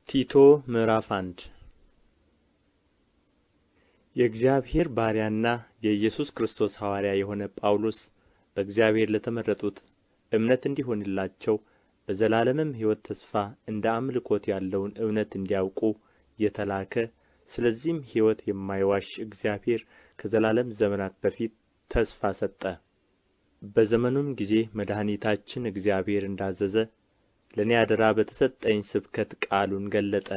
ቲቶ ምዕራፍ 1 የእግዚአብሔር ባሪያና የኢየሱስ ክርስቶስ ሐዋርያ የሆነ ጳውሎስ በእግዚአብሔር ለተመረጡት እምነት እንዲሆንላቸው በዘላለምም ሕይወት ተስፋ እንደ አምልኮት ያለውን እውነት እንዲያውቁ የተላከ፣ ስለዚህም ሕይወት የማይዋሽ እግዚአብሔር ከዘላለም ዘመናት በፊት ተስፋ ሰጠ። በዘመኑም ጊዜ መድኃኒታችን እግዚአብሔር እንዳዘዘ ለእኔ አደራ በተሰጠኝ ስብከት ቃሉን ገለጠ።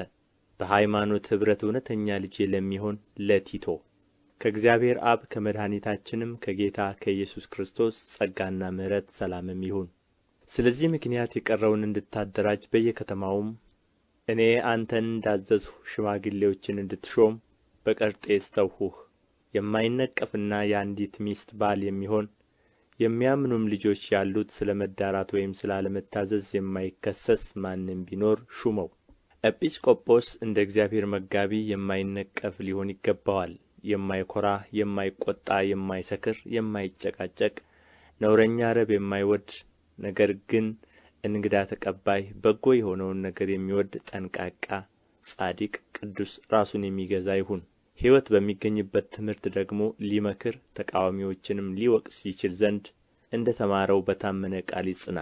በሃይማኖት ኅብረት እውነተኛ ልጄ ለሚሆን ለቲቶ ከእግዚአብሔር አብ ከመድኃኒታችንም ከጌታ ከኢየሱስ ክርስቶስ ጸጋና ምሕረት ሰላምም ይሁን። ስለዚህ ምክንያት የቀረውን እንድታደራጅ በየከተማውም እኔ አንተን እንዳዘዝሁ ሽማግሌዎችን እንድትሾም በቀርጤስ ተውሁህ። የማይነቀፍና የአንዲት ሚስት ባል የሚሆን የሚያምኑም ልጆች ያሉት ስለ መዳራት ወይም ስለ አለመታዘዝ የማይከሰስ ማንም ቢኖር ሹመው። ኤጲስቆጶስ እንደ እግዚአብሔር መጋቢ የማይነቀፍ ሊሆን ይገባዋል። የማይኰራ፣ የማይቈጣ፣ የማይሰክር፣ የማይጨቃጨቅ፣ ነውረኛ፣ ረብ የማይወድ፣ ነገር ግን እንግዳ ተቀባይ፣ በጎ የሆነውን ነገር የሚወድ፣ ጠንቃቃ፣ ጻድቅ፣ ቅዱስ፣ ራሱን የሚገዛ ይሁን። ሕይወት በሚገኝበት ትምህርት ደግሞ ሊመክር ተቃዋሚዎችንም ሊወቅስ ይችል ዘንድ እንደ ተማረው በታመነ ቃል ይጽና።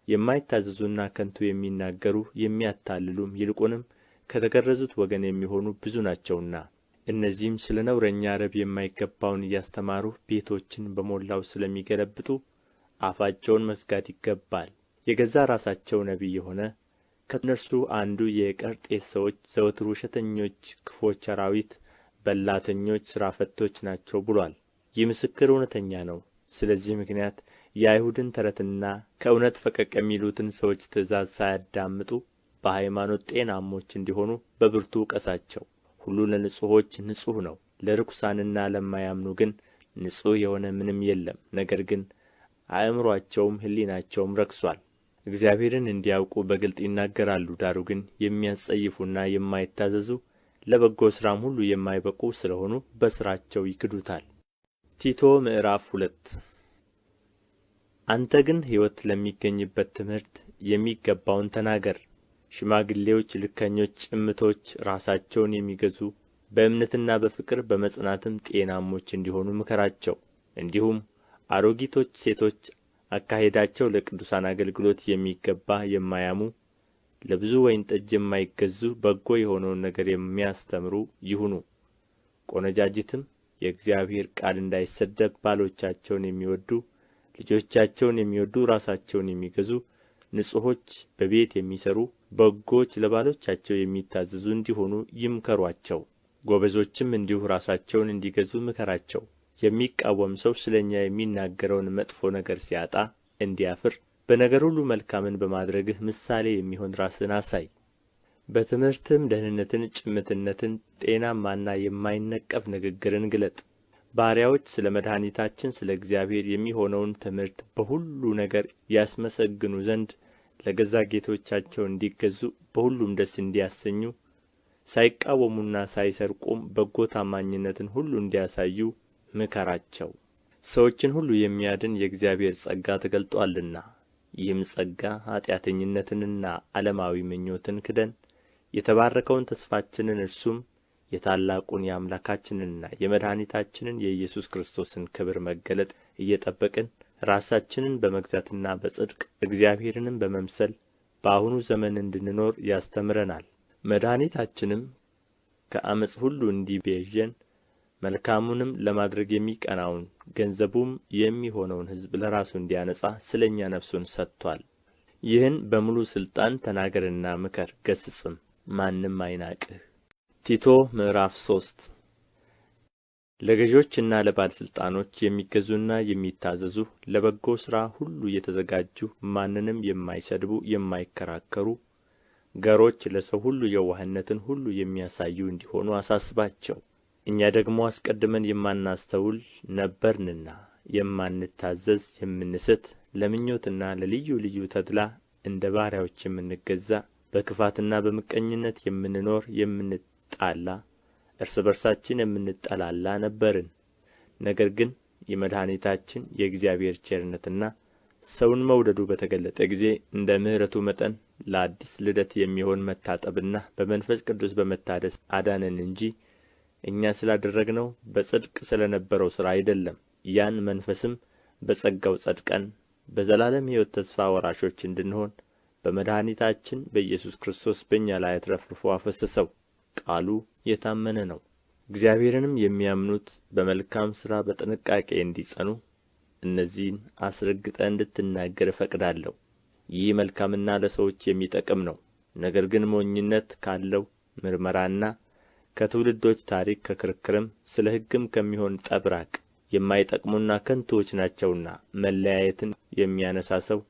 የማይታዘዙና ከንቱ የሚናገሩ የሚያታልሉም ይልቁንም ከተገረዙት ወገን የሚሆኑ ብዙ ናቸውና፣ እነዚህም ስለ ነውረኛ ረብ የማይገባውን እያስተማሩ ቤቶችን በሞላው ስለሚገለብጡ አፋቸውን መዝጋት ይገባል። የገዛ ራሳቸው ነቢይ የሆነ ከእነርሱ አንዱ የቀርጤስ ሰዎች ዘወትር ውሸተኞች፣ ክፉዎች አራዊት፣ በላተኞች፣ ሥራ ፈቶች ናቸው ብሎአል። ይህ ምስክር እውነተኛ ነው። ስለዚህ ምክንያት የአይሁድን ተረትና ከእውነት ፈቀቅ የሚሉትን ሰዎች ትእዛዝ ሳያዳምጡ በሃይማኖት ጤናሞች እንዲሆኑ በብርቱ ውቀሳቸው። ሁሉ ለንጹሖች ንጹሕ ነው፣ ለርኩሳንና ለማያምኑ ግን ንጹሕ የሆነ ምንም የለም። ነገር ግን አእምሮአቸውም ሕሊናቸውም ረክሶአል። እግዚአብሔርን እንዲያውቁ በግልጥ ይናገራሉ፣ ዳሩ ግን የሚያስጸይፉና የማይታዘዙ ለበጎ ሥራም ሁሉ የማይበቁ ስለ ሆኑ በሥራቸው ይክዱታል። ቲቶ ምዕራፍ 2 አንተ ግን ሕይወት ለሚገኝበት ትምህርት የሚገባውን ተናገር። ሽማግሌዎች ልከኞች፣ ጭምቶች፣ ራሳቸውን የሚገዙ፣ በእምነትና በፍቅር በመጽናትም ጤናሞች እንዲሆኑ ምከራቸው። እንዲሁም አሮጊቶች ሴቶች አካሄዳቸው ለቅዱሳን አገልግሎት የሚገባ፣ የማያሙ፣ ለብዙ ወይን ጠጅ የማይገዙ፣ በጎ የሆነውን ነገር የሚያስተምሩ ይሁኑ። ቆነጃጅትም የእግዚአብሔር ቃል እንዳይሰደብ ባሎቻቸውን የሚወዱ፣ ልጆቻቸውን የሚወዱ፣ ራሳቸውን የሚገዙ፣ ንጹሖች፣ በቤት የሚሠሩ፣ በጎች፣ ለባሎቻቸው የሚታዘዙ እንዲሆኑ ይምከሩአቸው። ጎበዞችም እንዲሁ ራሳቸውን እንዲገዙ ምከራቸው። የሚቃወም ሰው ስለ እኛ የሚናገረውን መጥፎ ነገር ሲያጣ እንዲያፍር በነገር ሁሉ መልካምን በማድረግህ ምሳሌ የሚሆን ራስህን አሳይ። በትምህርትህም ደኅንነትን፣ ጭምትነትን፣ ጤናማና የማይነቀፍ ንግግርን ግለጥ። ባሪያዎች ስለ መድኃኒታችን ስለ እግዚአብሔር የሚሆነውን ትምህርት በሁሉ ነገር ያስመሰግኑ ዘንድ ለገዛ ጌቶቻቸው እንዲገዙ፣ በሁሉም ደስ እንዲያሰኙ፣ ሳይቃወሙና ሳይሰርቁም በጎ ታማኝነትን ሁሉ እንዲያሳዩ ምከራቸው። ሰዎችን ሁሉ የሚያድን የእግዚአብሔር ጸጋ ተገልጦአልና፣ ይህም ጸጋ ኃጢአተኝነትንና ዓለማዊ ምኞትን ክደን የተባረከውን ተስፋችንን እርሱም የታላቁን የአምላካችንንና የመድኃኒታችንን የኢየሱስ ክርስቶስን ክብር መገለጥ እየጠበቅን ራሳችንን በመግዛትና በጽድቅ እግዚአብሔርንም በመምሰል በአሁኑ ዘመን እንድንኖር ያስተምረናል። መድኃኒታችንም ከዓመፅ ሁሉ እንዲቤዠን መልካሙንም ለማድረግ የሚቀናውን ገንዘቡም የሚሆነውን ሕዝብ ለራሱ እንዲያነጻ ስለ እኛ ነፍሱን ሰጥቶአል። ይህን በሙሉ ሥልጣን ተናገርና ምከር፣ ገሥጽም፣ ማንም አይናቅህ። ቲቶ ምዕራፍ 3 ለገዦችና ለባለሥልጣኖች የሚገዙና የሚታዘዙ፣ ለበጎ ሥራ ሁሉ የተዘጋጁ፣ ማንንም የማይሰድቡ፣ የማይከራከሩ፣ ገሮች፣ ለሰው ሁሉ የዋህነትን ሁሉ የሚያሳዩ እንዲሆኑ አሳስባቸው። እኛ ደግሞ አስቀድመን የማናስተውል ነበርንና የማንታዘዝ፣ የምንስት፣ ለምኞትና ለልዩ ልዩ ተድላ እንደ ባሪያዎች የምንገዛ፣ በክፋትና በምቀኝነት የምንኖር፣ የምንጣላ፣ እርስ በርሳችን የምንጠላላ ነበርን። ነገር ግን የመድኃኒታችን የእግዚአብሔር ቸርነትና ሰውን መውደዱ በተገለጠ ጊዜ እንደ ምሕረቱ መጠን ለአዲስ ልደት የሚሆን መታጠብና በመንፈስ ቅዱስ በመታደስ አዳነን እንጂ እኛ ስላደረግነው በጽድቅ ስለ ነበረው ሥራ አይደለም። ያን መንፈስም በጸጋው ጸድቀን በዘላለም ሕይወት ተስፋ ወራሾች እንድንሆን በመድኃኒታችን በኢየሱስ ክርስቶስ በእኛ ላይ አትረፍርፎ አፈሰሰው። ቃሉ የታመነ ነው። እግዚአብሔርንም የሚያምኑት በመልካም ሥራ በጥንቃቄ እንዲጸኑ እነዚህን አስረግጠህ እንድትናገር እፈቅዳለሁ። ይህ መልካምና ለሰዎች የሚጠቅም ነው። ነገር ግን ሞኝነት ካለው ምርመራና ከትውልዶች ታሪክ ከክርክርም ስለ ሕግም ከሚሆን ጠብ ራቅ። የማይጠቅሙና ከንቱዎች ናቸውና መለያየትን የሚያነሣ ሰው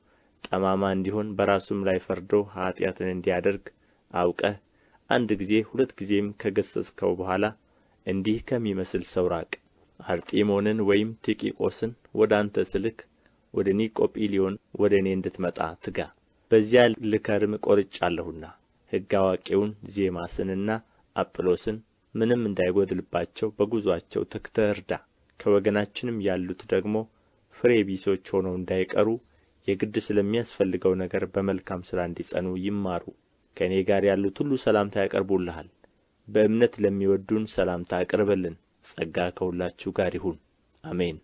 ጠማማ እንዲሆን በራሱም ላይ ፈርዶ ኃጢአትን እንዲያደርግ አውቀህ አንድ ጊዜ ሁለት ጊዜም ከገሠጽከው በኋላ እንዲህ ከሚመስል ሰው ራቅ። አርጢሞንን ወይም ቲቂቆስን ወደ አንተ ስልክ ወደ ኒቆጵልዮን ወደ እኔ እንድትመጣ ትጋ። በዚያ ልከርም ቈርጫለሁና ሕግ አዋቂውን ዜማስንና አጵሎስን ምንም እንዳይጎድልባቸው በጉዞአቸው ተግተህ እርዳ። ከወገናችንም ያሉት ደግሞ ፍሬ ቢሶች ሆነው እንዳይቀሩ የግድ ስለሚያስፈልገው ነገር በመልካም ሥራ እንዲጸኑ ይማሩ። ከእኔ ጋር ያሉት ሁሉ ሰላምታ ያቀርቡልሃል። በእምነት ለሚወዱን ሰላምታ አቅርብልን። ጸጋ ከሁላችሁ ጋር ይሁን። አሜን።